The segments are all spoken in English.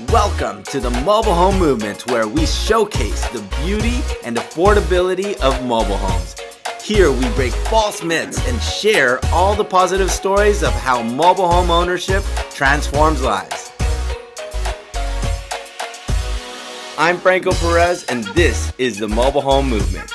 Welcome to the mobile home movement, where we showcase the beauty and affordability of mobile homes. Here we break false myths and share all the positive stories of how mobile home ownership transforms lives. I'm Franco Perez, and this is the mobile home movement.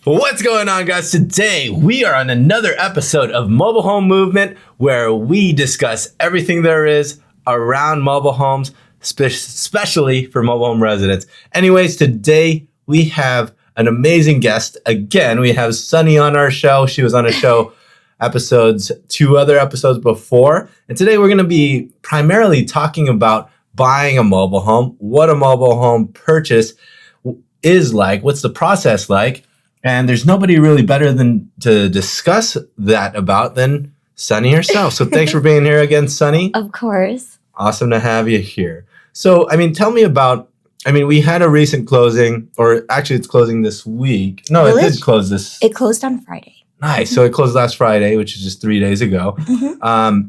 What's going on, guys? Today we are on another episode of Mobile Home Movement, where we discuss everything there is around mobile homes, especially for mobile home residents. Anyways, today we have an amazing guest. Again, we have Sunny on our show. She was on a show two other episodes before. And today we're going to be primarily talking about buying a mobile home, what a mobile home purchase is like, what's the process like. And there's nobody really better than to discuss that about than Sunny herself. So thanks for being here again, Sunny. Of course. Awesome to have you here. So, tell me about, we had a recent closing, or actually it's closing this week. No, Village? It did close this. It closed on Friday. Nice. So it closed last Friday, which is just 3 days ago. Mm-hmm.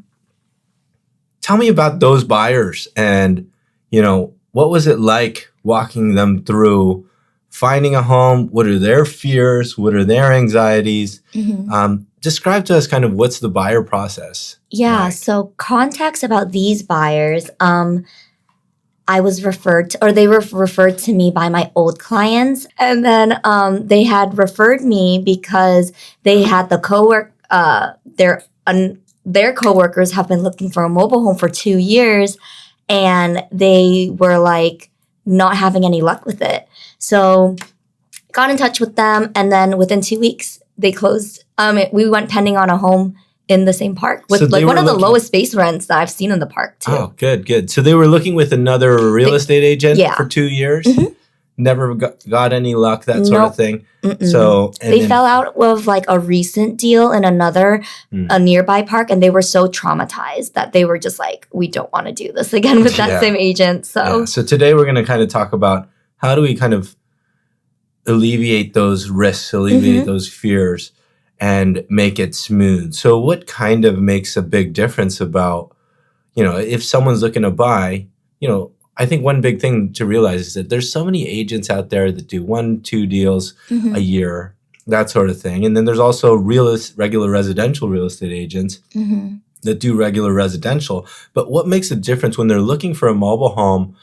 Tell me about those buyers and, what was it like walking them through finding a home? What are their fears? What are their anxieties? Mm-hmm. Describe to us kind of what's the buyer process. Yeah. like. So context about these buyers, I was referred to, or they were referred to me by my old clients. And then they had referred me because they had their coworkers have been looking for a mobile home for 2 years, and they were like not having any luck with it. So got in touch with them, and then within 2 weeks they closed. We went pending on a home in the same park with one of the lowest base rents that I've seen in the park too. Oh, good. So they were looking with another real estate agent for 2 years. Mm-hmm. Never got any luck, that sort of thing. Mm-mm. So they fell out of like a recent deal in a nearby park, and they were so traumatized that they were just like, we don't want to do this again with that same agent. So today we're going to kind of talk about how do we kind of alleviate those risks, alleviate those fears, and make it smooth. So what kind of makes a big difference about, if someone's looking to buy, I think one big thing to realize is that there's so many agents out there that do 1-2 deals a year, that sort of thing. And then there's also regular residential real estate agents that do regular residential. But what makes a difference when they're looking for a mobile home?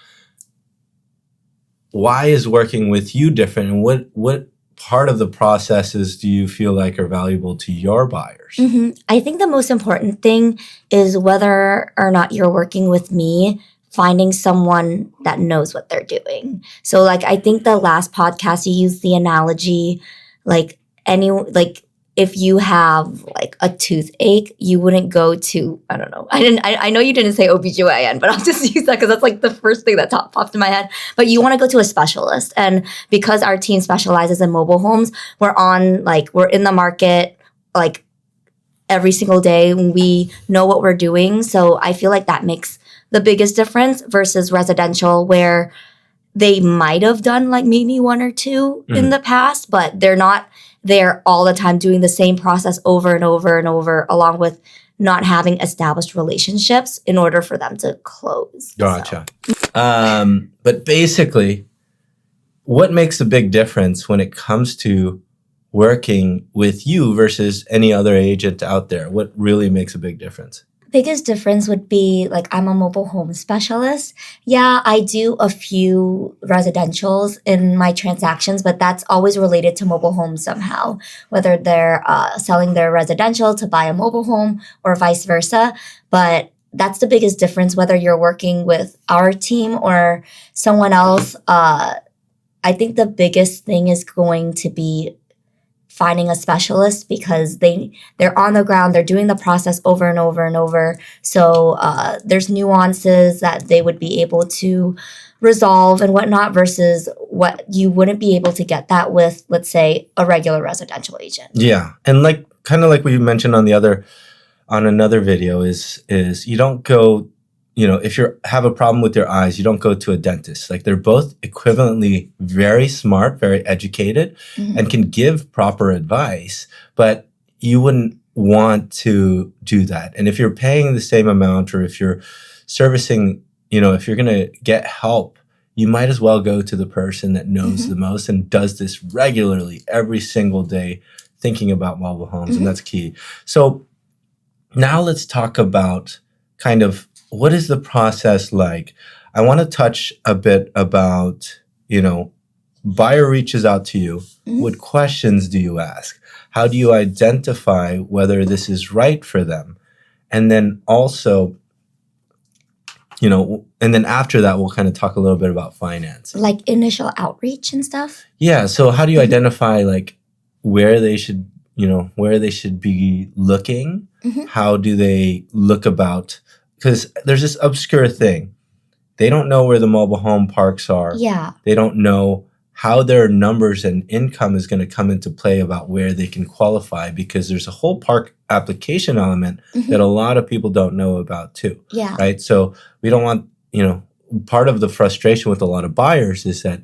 Why is working with you different, and what part of the processes do you feel like are valuable to your buyers? Mm-hmm. I think the most important thing is whether or not you're working with me, finding someone that knows what they're doing. So I think the last podcast you used the analogy, if you have a toothache, you wouldn't go to, I don't know. I know you didn't say OBGYN, but I'll just use that because that's the first thing that popped in my head. But you want to go to a specialist. And because our team specializes in mobile homes, we're in the market every single day. We know what we're doing. So I feel like that makes the biggest difference versus residential, where they might have done maybe 1 or 2 in the past, but they're not there all the time doing the same process over and over and over, along with not having established relationships in order for them to close. Gotcha. So. But basically, what makes a big difference when it comes to working with you versus any other agent out there? What really makes a big difference? Biggest difference would be I'm a mobile home specialist. Yeah, I do a few residentials in my transactions, but that's always related to mobile homes somehow, whether they're selling their residential to buy a mobile home or vice versa. But that's the biggest difference, whether you're working with our team or someone else. I think the biggest thing is going to be finding a specialist, because they're on the ground, they're doing the process over and over and over. So there's nuances that they would be able to resolve and whatnot, versus what you wouldn't be able to get that with, let's say, a regular residential agent. Yeah. And kind of like we mentioned on another video is you don't go, if you have a problem with your eyes, you don't go to a dentist. They're both equivalently very smart, very educated, and can give proper advice, but you wouldn't want to do that. And if you're paying the same amount, or if you're servicing, if you're going to get help, you might as well go to the person that knows the most and does this regularly every single day, thinking about mobile homes. And that's key. So now let's talk about kind of what is the process like. I want to touch a bit about, buyer reaches out to you. What questions do you ask? How do you identify whether this is right for them? And then also, and then after that, we'll kind of talk a little bit about finance. Like initial outreach and stuff? Yeah. So how do you identify like where they should be looking? How do they look about, because there's this obscure thing. They don't know where the mobile home parks are. Yeah. They don't know how their numbers and income is going to come into play about where they can qualify, because there's a whole park application element that a lot of people don't know about too. Yeah. Right. So we don't want, part of the frustration with a lot of buyers is that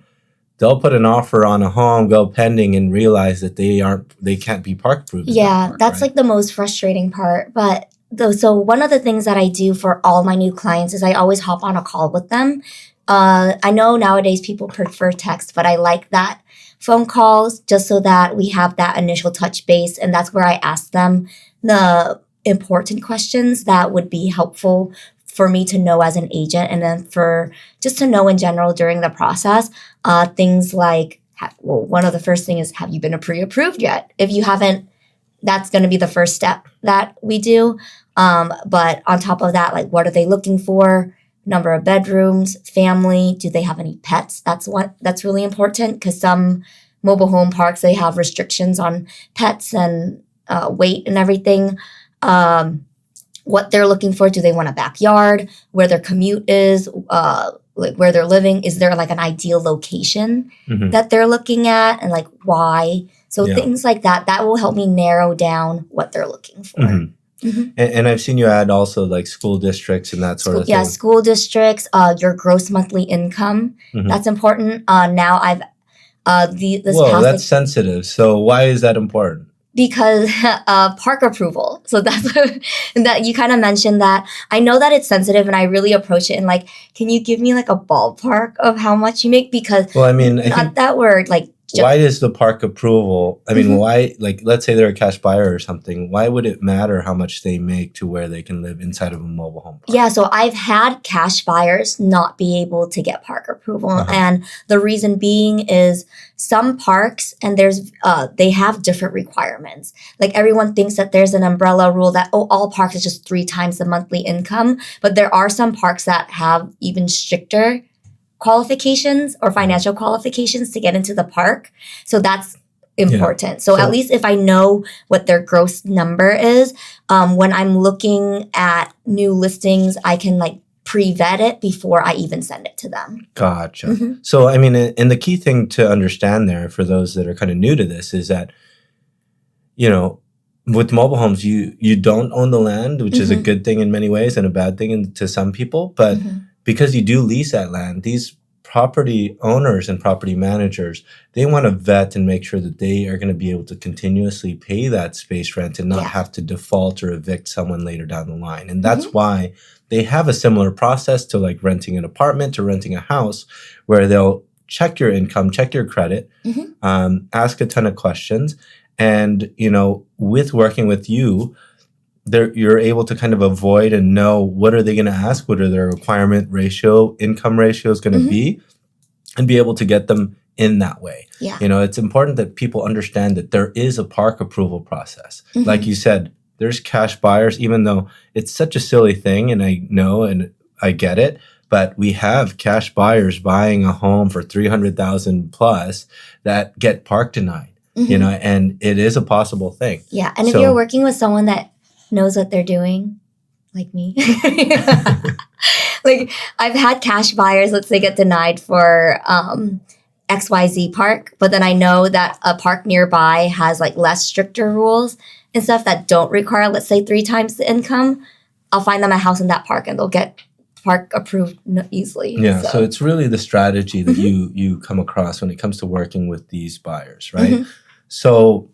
they'll put an offer on a home, go pending, and realize that they can't be park approved. Yeah. That's like the most frustrating part. But so one of the things that I do for all my new clients is I always hop on a call with them. I know nowadays people prefer text, but I like that phone calls just so that we have that initial touch base. And that's where I ask them the important questions that would be helpful for me to know as an agent. And then for just to know in general during the process, things like, one of the first things is, have you been pre-approved yet? If you haven't, that's going to be the first step that we do. But on top of that, like, what are they looking for? Number of bedrooms, family, do they have any pets? That's really important, because some mobile home parks, they have restrictions on pets and weight and everything. What they're looking for, do they want a backyard? Where their commute is, like where they're living, is there like an ideal location that they're looking at, and like why? So things like that will help me narrow down what they're looking for. And I've seen you add also like school districts and that sort of thing. Yeah, school districts, your gross monthly income. That's important. Now I've that's sensitive. So why is that important? Because park approval. So that's that you kind of mentioned that. I know that it's sensitive, and I really approach it in like, can you give me like a ballpark of how much you make? Because I think that word like. Why does the park approval, why, like, let's say they're a cash buyer or something, why would it matter how much they make to where they can live inside of a mobile home park? Yeah, so I've had cash buyers not be able to get park approval. And the reason being is some parks, and they have different requirements. Like, everyone thinks that there's an umbrella rule that, all parks is just 3 times the monthly income. But there are some parks that have even stricter qualifications or financial qualifications to get into the park. So that's important. So at least if I know what their gross number is, when I'm looking at new listings, I can like pre-vet it before I even send it to them. Gotcha. So, and the key thing to understand there for those that are kind of new to this is that, with mobile homes, you don't own the land, which is a good thing in many ways and a bad thing to some people. But because you do lease that land, these property owners and property managers, they want to vet and make sure that they are going to be able to continuously pay that space rent and not have to default or evict someone later down the line. And that's why they have a similar process to like renting an apartment or renting a house, where they'll check your income, check your credit, ask a ton of questions. And, with working with you, you're able to kind of avoid and know what are they going to ask, what are their requirement ratio, income ratio is going to be, and be able to get them in that way. Yeah. It's important that people understand that there is a park approval process. Like you said, there's cash buyers, even though it's such a silly thing, and I know and I get it, but we have cash buyers buying a home for $300,000 plus that get park denied, and it is a possible thing. Yeah. And if you're working with someone that knows what they're doing, like me. Like, I've had cash buyers, let's say, get denied for XYZ park, but then I know that a park nearby has like less stricter rules and stuff that don't require, let's say, 3 times the income. I'll find them a house in that park and they'll get park approved easily. Yeah, so it's really the strategy that you come across when it comes to working with these buyers, right? So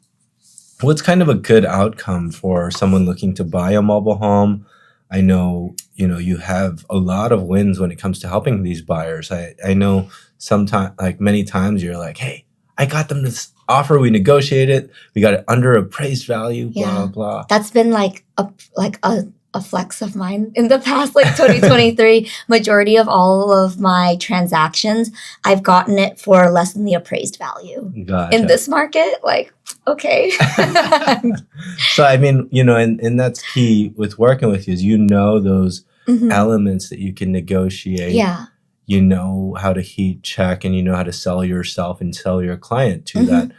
what's kind of a good outcome for someone looking to buy a mobile home? I know, you have a lot of wins when it comes to helping these buyers. I know sometimes, like many times you're like, hey, I got them this offer. We negotiated. We got it under appraised value, blah, blah. That's been like a flex of mine in the past, like 2023. Majority of all of my transactions, I've gotten it for less than the appraised value. Gotcha. In this market, like, okay. So, I mean, and that's key with working with you is those elements that you can negotiate. Yeah. You know how to heat check and you know how to sell yourself and sell your client to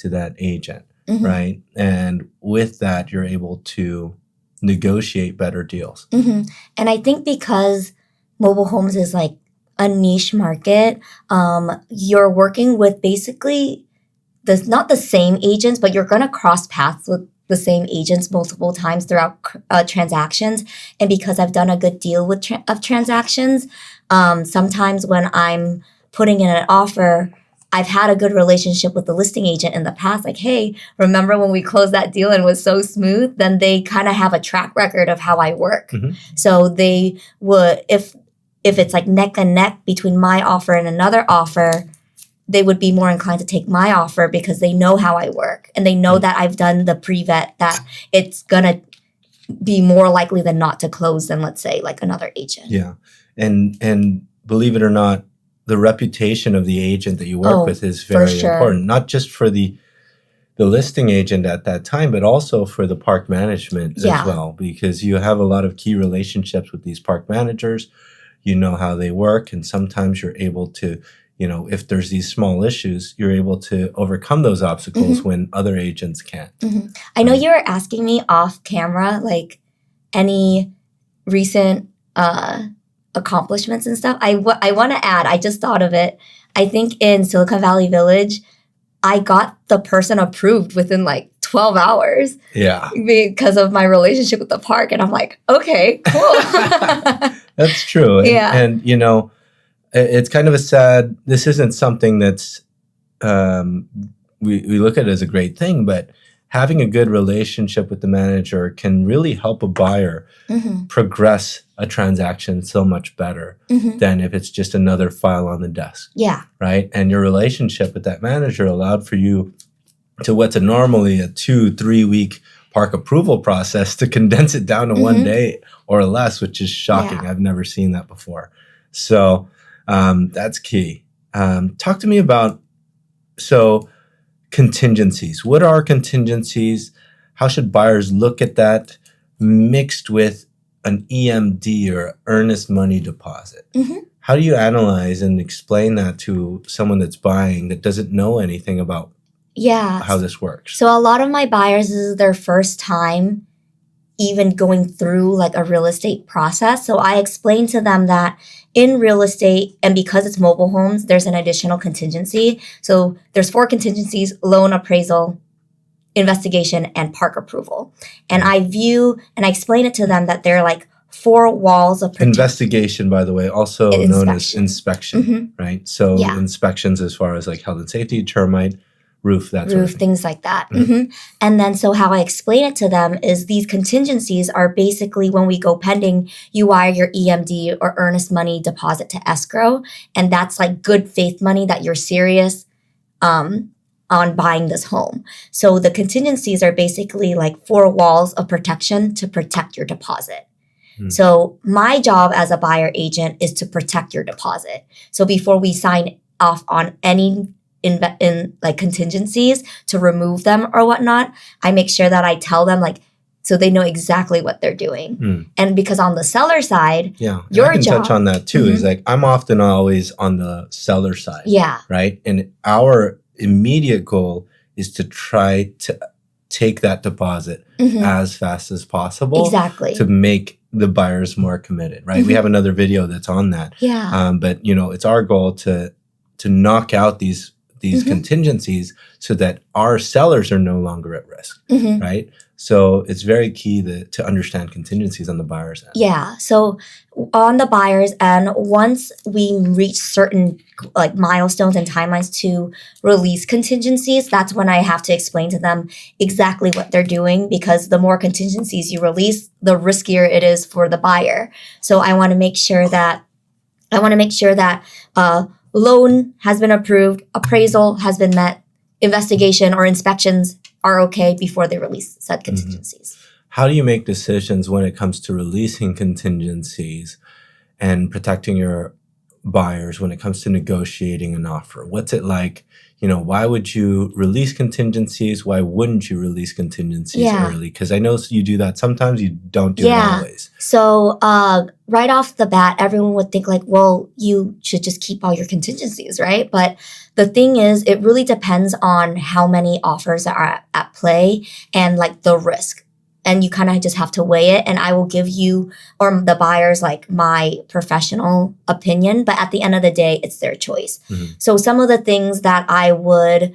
that agent, right? And with that, you're able to negotiate better deals. And I think because mobile homes is like a niche market, you're working with basically not the same agents, but you're going to cross paths with the same agents multiple times throughout transactions. And because I've done a good deal of transactions, sometimes when I'm putting in an offer, I've had a good relationship with the listing agent in the past. Like, hey, remember when we closed that deal and it was so smooth? Then they kind of have a track record of how I work. So they would, if it's like neck and neck between my offer and another offer, they would be more inclined to take my offer because they know how I work. And they know that I've done the pre-vet, that it's going to be more likely than not to close than, let's say, like another agent. Yeah. And believe it or not, the reputation of the agent that you work with is very important, not just for the listing agent at that time, but also for the park management as well, because you have a lot of key relationships with these park managers. You know how they work, and sometimes you're able to, if there's these small issues, you're able to overcome those obstacles when other agents can't. I know you were asking me off camera, like any recent accomplishments and stuff. I want to add, I just thought of it. I think in Silicon Valley Village, I got the person approved within like 12 hours. Yeah. Because of my relationship with the park. And I'm like, okay, cool. That's true. And it's kind of this isn't something that's, we look at it as a great thing, but having a good relationship with the manager can really help a buyer progress a transaction so much better than if it's just another file on the desk. Yeah. Right? And your relationship with that manager allowed for you to what's normally a 2-3 week park approval process to condense it down to 1 day or less, which is shocking. I've never seen that before. So that's key. Talk to me about, contingencies. What are contingencies? How should buyers look at that mixed with an EMD or earnest money deposit? How do you analyze and explain that to someone that's buying that doesn't know anything about how this works? So a lot of my buyers, this is their first time even going through like a real estate process. So I explain to them that in real estate, and because it's mobile homes, there's an additional contingency. So there's 4 contingencies: loan appraisal, investigation, and park approval. And I explain it to them that they're like 4 walls of protection. Investigation, by the way, also known as inspection, right? So inspections as far as like health and safety, termite, roof, that sort of thing. Things like that. And then so how I explain it to them is these contingencies are basically when we go pending, you wire your EMD or earnest money deposit to escrow. And that's like good faith money that you're serious on buying this home. So the contingencies are basically like 4 walls of protection to protect your deposit. So my job as a buyer agent is to protect your deposit. So before we sign off on any in like contingencies to remove them or whatnot, I make sure that I tell them like, so they know exactly what they're doing. And because on the seller side, your I can touch on that too. Is like, I'm often always on the seller side. Right. And our immediate goal is to try to take that deposit as fast as possible. Exactly. To make the buyers more committed. Right. We have another video that's on that. But it's our goal to knock out these these contingencies so that our sellers are no longer at risk, Mhm. right? So it's very key to understand contingencies on the buyer's end. Yeah. So on the buyer's end, once we reach certain like milestones and timelines to release contingencies, that's when I have to explain to them exactly what they're doing, because the more contingencies you release, the riskier it is for the buyer. So I want to make sure that loan has been approved, appraisal has been met, investigation or inspections are okay before they release said contingencies. How do you make decisions when it comes to releasing contingencies and protecting your buyers when it comes to negotiating an offer? What's it like? Why would you release contingencies? Why wouldn't you release contingencies early? Because I know you do that sometimes, you don't do it always. So right off the bat, everyone would think like, well, you should just keep all your contingencies, right? But the thing is, it really depends on how many offers are at play and like the risk. And you kind of just have to weigh it. And I will give you or the buyers like my professional opinion. But at the end of the day, it's their choice. So some of the things that I would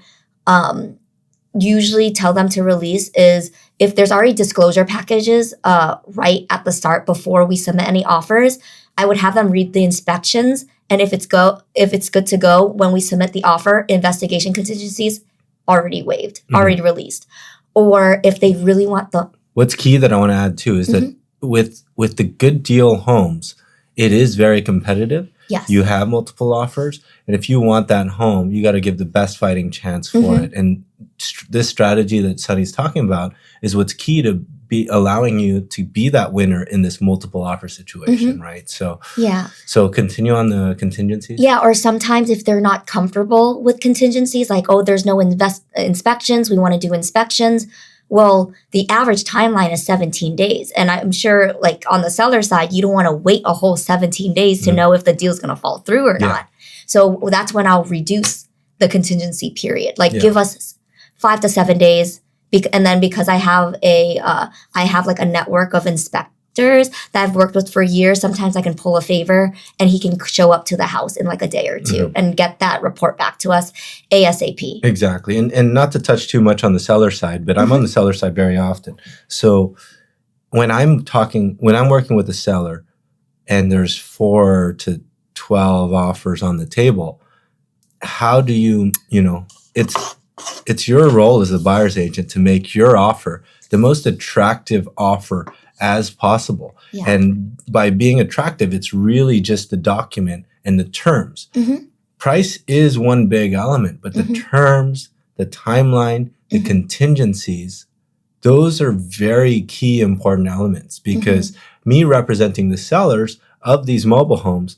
usually tell them to release is if there's already disclosure packages right at the start before we submit any offers, I would have them read the inspections. And if it's good to go when we submit the offer, investigation contingencies already waived, already released. Or if they really want the... What's key that I want to add too is that with the good deal homes, it is very competitive. Yes. You have multiple offers. And if you want that home, you got to give the best fighting chance for it. And this strategy that Sunny's talking about is what's key to be allowing you to be that winner in this multiple offer situation, right? So continue on the contingencies. Yeah, or sometimes if they're not comfortable with contingencies, like, oh, there's no inspections, we want to do inspections. Well, the average timeline is 17 days. And I'm sure like on the seller side, you don't want to wait a whole 17 days to know if the deal's going to fall through or not. So that's when I'll reduce the contingency period. Like give us 5 to 7 days. And then because I have like a network of inspectors that I've worked with for years, sometimes I can pull a favor and he can show up to the house in like a day or two and get that report back to us ASAP. Exactly. And not to touch too much on the seller side, but I'm on the seller side very often. So when I'm working with a seller and there's 4 to 12 offers on the table, how do it's your role as the buyer's agent to make your offer the most attractive offer as possible. Yeah. And by being attractive, it's really just the document and the terms. Price is one big element, but the terms, the timeline, the contingencies, those are very key important elements because me representing the sellers of these mobile homes,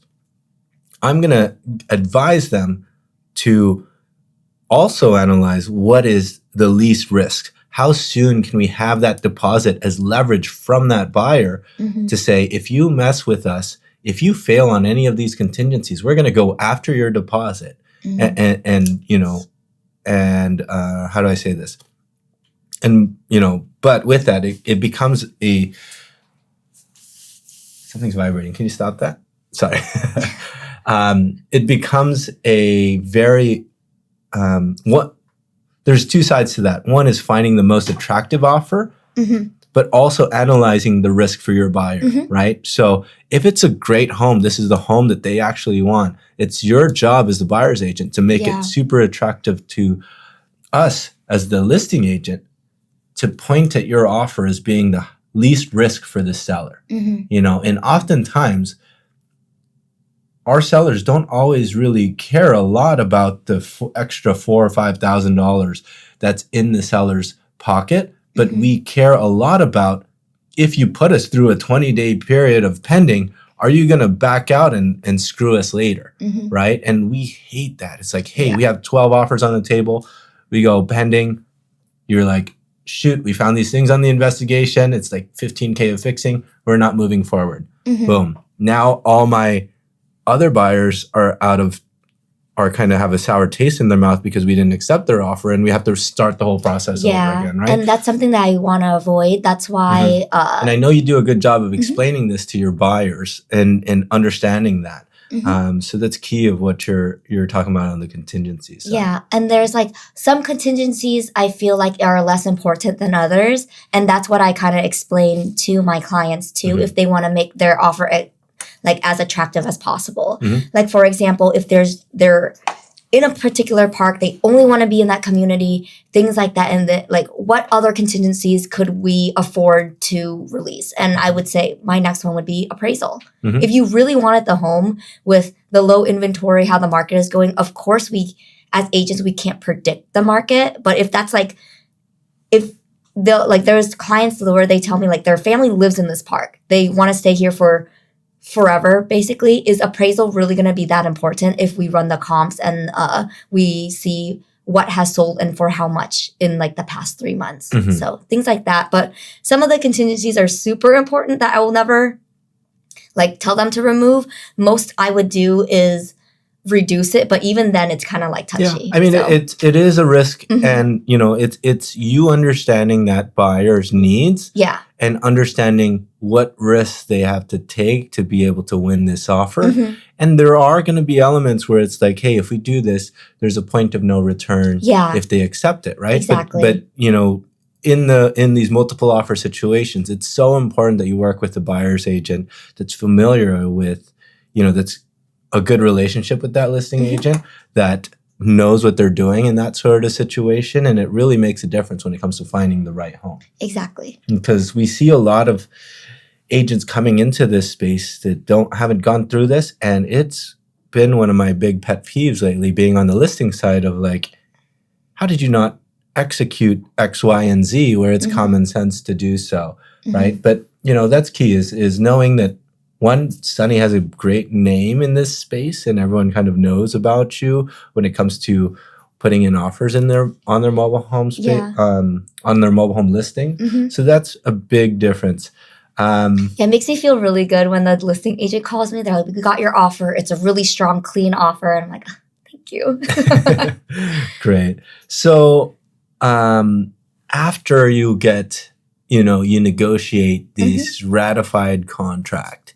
I'm going to advise them to also analyze what is the least risk. How soon can we have that deposit as leverage from that buyer to say, if you mess with us, if you fail on any of these contingencies, we're going to go after your deposit. And how do I say this? And, but with that, it becomes something's vibrating. Can you stop that? Sorry. It becomes a very, there's two sides to that. One is finding the most attractive offer, but also analyzing the risk for your buyer, right? So if it's a great home, this is the home that they actually want. It's your job as the buyer's agent to make it super attractive to us as the listing agent to point at your offer as being the least risk for the seller, and oftentimes our sellers don't always really care a lot about the extra $4,000 or $5,000 that's in the seller's pocket, but we care a lot about if you put us through a 20-day period of pending, are you going to back out and screw us later, right? And we hate that. It's like, hey, we have 12 offers on the table. We go pending. You're like, shoot, we found these things on the investigation. It's like $15K of fixing. We're not moving forward. Boom. Now all my other buyers are kind of have a sour taste in their mouth because we didn't accept their offer and we have to start the whole process over again, right? And that's something that I want to avoid. That's why... and I know you do a good job of explaining this to your buyers and understanding that. So that's key of what you're talking about on the contingencies. Yeah, and there's like some contingencies I feel like are less important than others, and that's what I kind of explain to my clients too if they want to make their offer like as attractive as possible. Like for example, if they're in a particular park, they only want to be in that community, things like that, and like what other contingencies could we afford to release? And I would say my next one would be appraisal. If you really wanted the home with the low inventory, how the market is going, of course we as agents we can't predict the market, but if that's like if they'll like there's clients where they tell me like their family lives in this park, they want to stay here for forever, basically, is appraisal really going to be that important if we run the comps and we see what has sold and for how much in like the past 3 months. So things like that. But some of the contingencies are super important that I will never like tell them to remove. Most I would do is reduce it, but even then it's kind of like touchy. I mean, it is a risk, and you know, it's you understanding that buyer's needs, and understanding what risks they have to take to be able to win this offer. And there are going to be elements where it's like, hey, if we do this, there's a point of no return if they accept it, right? Exactly. But you know, in these multiple offer situations, it's so important that you work with the buyer's agent that's familiar with, you know, that's a good relationship with that listing agent that knows what they're doing in that sort of situation. And it really makes a difference when it comes to finding the right home. Exactly. Because we see a lot of agents coming into this space that haven't gone through this. And it's been one of my big pet peeves lately, being on the listing side of like, how did you not execute X, Y, and Z where it's common sense to do so, right? But, you know, that's key is knowing that one, Sunny has a great name in this space and everyone kind of knows about you when it comes to putting in offers on their mobile home on their mobile home listing. So that's a big difference. It makes me feel really good when the listing agent calls me. They're like, we got your offer. It's a really strong, clean offer. And I'm like, oh, thank you. Great. So after you get, you know, you negotiate these ratified contract,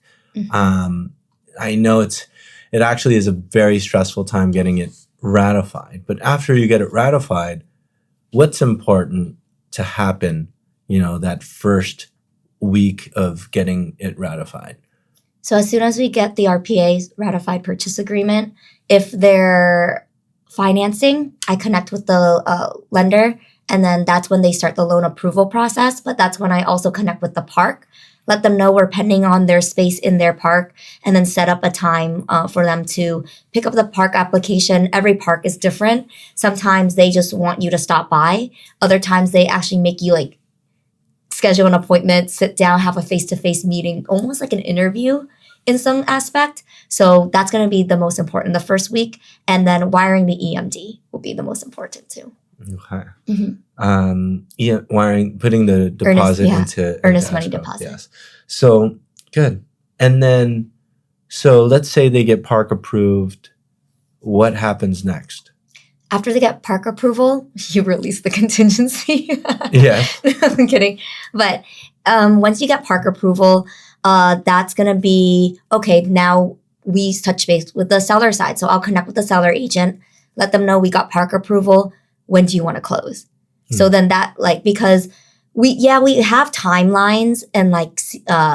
I know it actually is a very stressful time getting it ratified. But after you get it ratified, what's important to happen, you know, that first week of getting it ratified? So as soon as we get the RPA, ratified purchase agreement, if they're financing, I connect with the lender, and then that's when they start the loan approval process. But that's when I also connect with the park, let them know we're pending on their space in their park, and then set up a time for them to pick up the park application. Every park is different. Sometimes they just want you to stop by. Other times they actually make you like schedule an appointment, sit down, have a face-to-face meeting, almost like an interview in some aspect. So that's going to be the most important the first week. And then wiring the EMD will be the most important too. Okay. Putting the deposit into earnest money deposit. Yes. So good. And then, so let's say they get park approved. What happens next? After they get park approval, you release the contingency. Yes. I'm kidding. But once you get park approval, that's going to be, okay, now we touch base with the seller side. So I'll connect with the seller agent, let them know we got park approval. When do you want to close? So then that, like, because we have timelines and like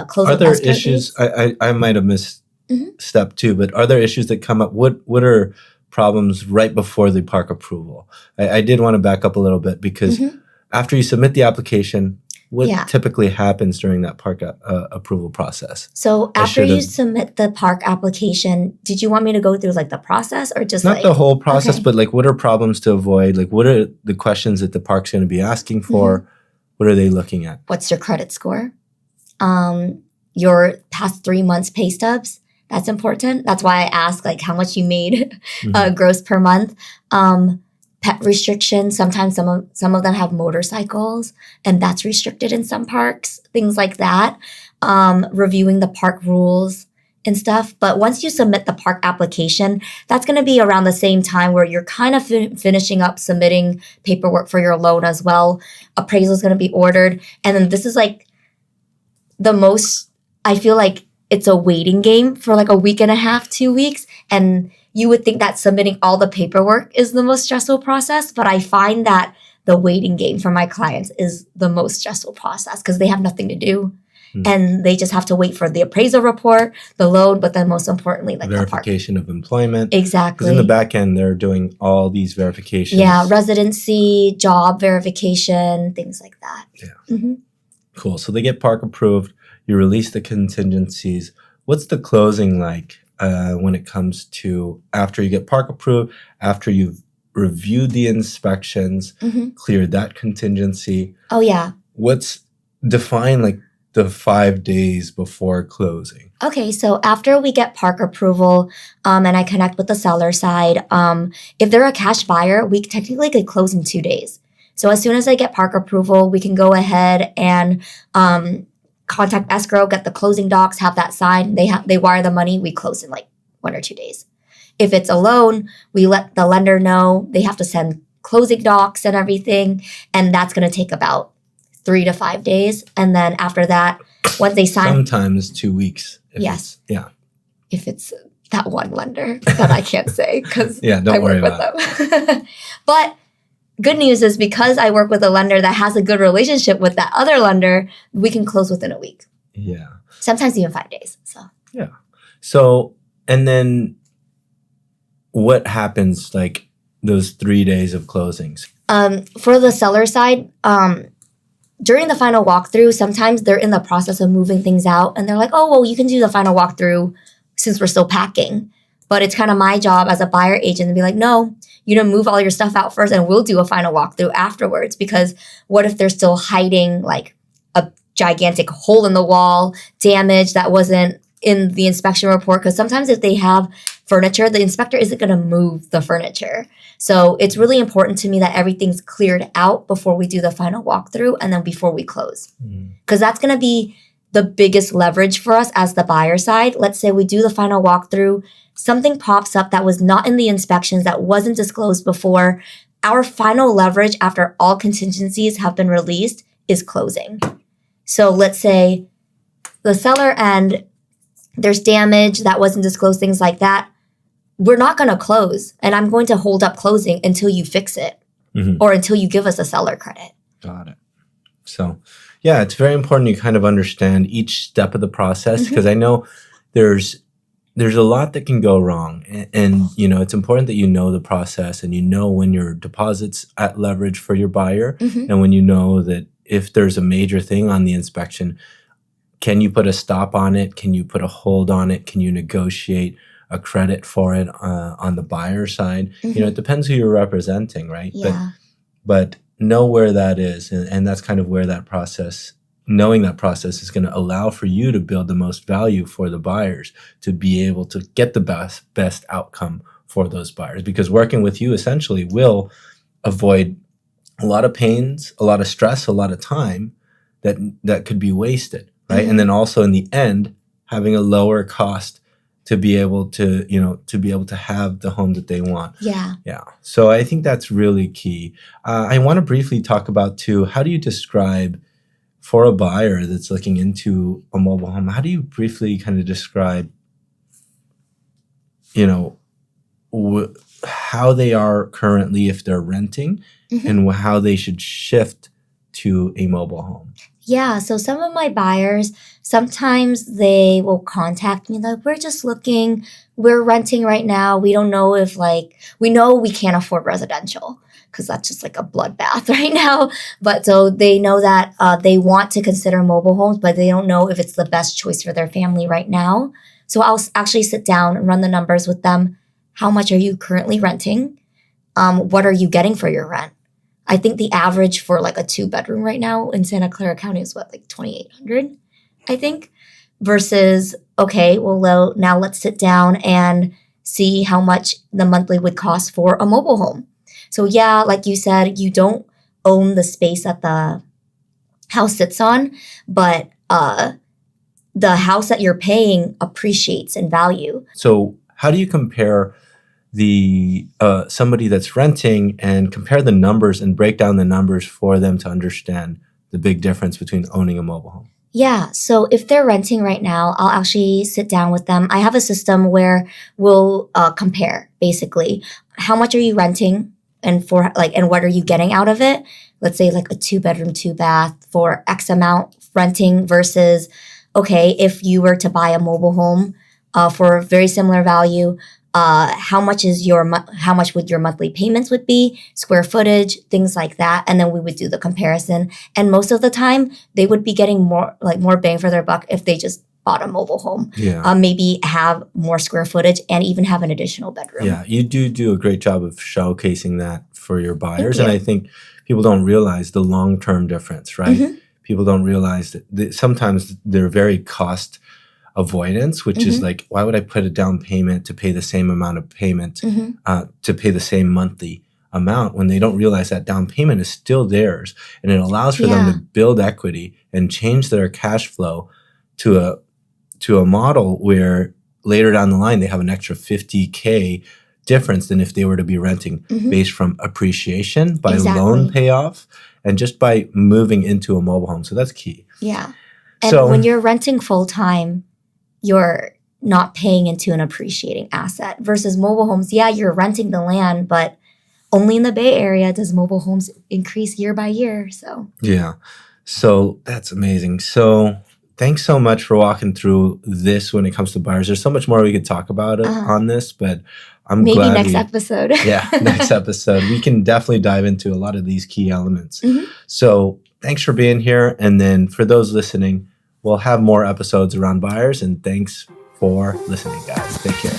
closing. Are there issues? I might have missed step two, but are there issues that come up? What are problems right before the park approval? I did want to back up a little bit because after you submit the application, what typically happens during that park approval process? So after you submit the park application, did you want me to go through like the process or just not the whole process, but like what are problems to avoid? Like what are the questions that the park's going to be asking for? What are they looking at? What's your credit score? Your past 3 months pay stubs. That's important. That's why I ask like how much you made gross per month. Pet restrictions. Sometimes some of them have motorcycles, and that's restricted in some parks. Things like that. Reviewing the park rules and stuff. But once you submit the park application, that's going to be around the same time where you're kind of finishing up submitting paperwork for your loan as well. Appraisal is going to be ordered, and then this is like the most. I feel like it's a waiting game for like a week and a half, 2 weeks. And you would think that submitting all the paperwork is the most stressful process, but I find that the waiting game for my clients is the most stressful process because they have nothing to do. And they just have to wait for the appraisal report, the loan, but then most importantly, like verification of employment. Exactly. Because in the back end, they're doing all these verifications. Yeah, residency, job verification, things like that. Yeah. Cool. So they get Park approved. You release the contingencies. What's the closing like when it comes to after you get Park approved, after you've reviewed the inspections, cleared that contingency? Oh, yeah. What's define like the 5 days before closing? Okay, so after we get Park approval and I connect with the seller side, if they're a cash buyer, we technically could close in 2 days. So as soon as I get Park approval, we can go ahead and contact escrow, get the closing docs, have that signed. They wire the money. We close in like 1 or 2 days. If it's a loan, we let the lender know. They have to send closing docs and everything, and that's going to take about 3 to 5 days. And then after that, once they sign... Sometimes 2 weeks. Yes. Yeah. If it's that one lender that I can't say because don't worry about them. But good news is because I work with a lender that has a good relationship with that other lender, we can close within a week. Yeah. Sometimes even 5 days. So yeah. So, and then what happens like those 3 days of closings? For the seller side, during the final walkthrough, sometimes they're in the process of moving things out and they're like, oh, well, you can do the final walkthrough since we're still packing. But it's kind of my job as a buyer agent to be like, no, you know, move all your stuff out first and we'll do a final walkthrough afterwards. Because what if they're still hiding like a gigantic hole in the wall, damage that wasn't in the inspection report? Because sometimes if they have furniture, the inspector isn't going to move the furniture. So it's really important to me that everything's cleared out before we do the final walkthrough and then before we close. Because that's going to be the biggest leverage for us as the buyer side. Let's say we do the final walkthrough, something pops up that was not in the inspections, that wasn't disclosed before. Our final leverage after all contingencies have been released is closing. So let's say the seller end, there's damage that wasn't disclosed, things like that. We're not going to close, and I'm going to hold up closing until you fix it or until you give us a seller credit. Got it. So, yeah, it's very important you kind of understand each step of the process because I know there's a lot that can go wrong, and you know it's important that you know the process and you know when your deposit's at leverage for your buyer, and when you know that if there's a major thing on the inspection, can you put a stop on it? Can you put a hold on it? Can you negotiate a credit for it on the buyer side? You know, it depends who you're representing, right? Yeah. But know where that is. And that's kind of where that process, knowing that process is going to allow for you to build the most value for the buyers to be able to get the best outcome for those buyers. Because working with you essentially will avoid a lot of pains, a lot of stress, a lot of time that could be wasted, right? And then also in the end, having a lower cost to be able to, you know, to be able to have the home that they want. Yeah. Yeah. So I think that's really key. I want to briefly talk about too, how do you describe for a buyer that's looking into a mobile home, how do you briefly kind of describe, you know, how they are currently if they're renting and how they should shift to a mobile home? Yeah, so some of my buyers, sometimes they will contact me like, we're just looking, we're renting right now. We don't know if we know we can't afford residential because that's just like a bloodbath right now. But so they know that they want to consider mobile homes, but they don't know if it's the best choice for their family right now. So I'll actually sit down and run the numbers with them. How much are you currently renting? What are you getting for your rent? I think the average for like a 2-bedroom right now in Santa Clara County is what, like $2,800, I think, versus, okay, well, now let's sit down and see how much the monthly would cost for a mobile home. So yeah, like you said, you don't own the space that the house sits on, but the house that you're paying appreciates in value. So how do you compare the somebody that's renting and compare the numbers and break down the numbers for them to understand the big difference between owning a mobile home? Yeah. So if they're renting right now, I'll actually sit down with them. I have a system where we'll compare basically how much are you renting and for like and what are you getting out of it. Let's say like a 2 bedroom, 2 bath for X amount renting versus okay, if you were to buy a mobile home for very similar value, how much is how much would your monthly payments would be, square footage, things like that, and then we would do the comparison. And most of the time, they would be getting more bang for their buck if they just bought a mobile home. Yeah. Maybe have more square footage and even have an additional bedroom. Yeah, you do a great job of showcasing that for your buyers. Thank And you. I think people don't realize the long-term difference, right? Mhm. People don't realize that sometimes they're very cost avoidance, which is Mhm. like, why would I put a down payment to pay the same amount of payment, Mhm. to pay the same monthly amount when they don't realize that down payment is still theirs. And it allows for them Yeah. to build equity and change their cash flow to a model where later down the line they have an extra 50K difference than if they were to be renting Mhm. based from appreciation by loan Exactly. payoff and just by moving into a mobile home. So that's key. Yeah. And So when you're renting full time, you're not paying into an appreciating asset versus mobile homes. Yeah, you're renting the land, but only in the Bay Area does mobile homes increase year by year. So, yeah, so that's amazing. So thanks so much for walking through this when it comes to buyers. There's so much more we could talk about uh, on this, but I'm maybe glad next episode. yeah, next episode, we can definitely dive into a lot of these key elements. Mhm. So thanks for being here. And then for those listening, we'll have more episodes around buyers. And thanks for listening, guys. Take care.